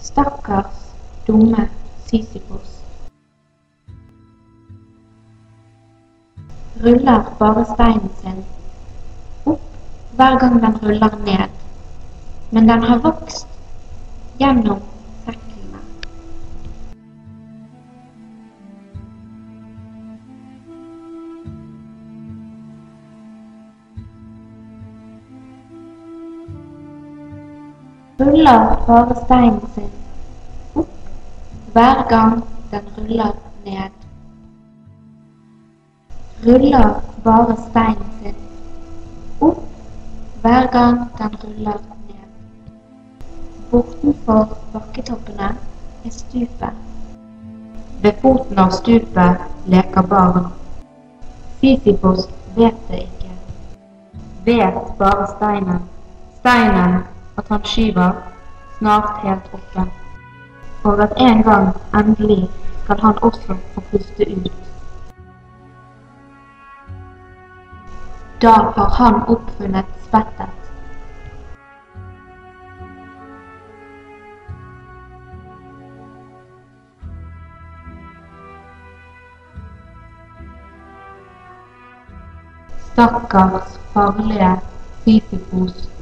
Stakkars, dumme Sisyfos. Ruller bare steinen sin opp hver gang den ruller ned, men den har vokst gjennom seklene. Ruller bare steinen sin opp hver gang den ruller ned. Ruller bare steinen sin opp hver gang den ruller ned. Bortenfor bakketoppene er stupet. Ved foten av stupet leker barn. Sisyfos vet det ikke. Vet bare steinen at han skyver snart helt oppe, og at en gang endelig kan han også få puste ut. Da har han oppfunnet spettet. Stakkars farlige Sisyfos.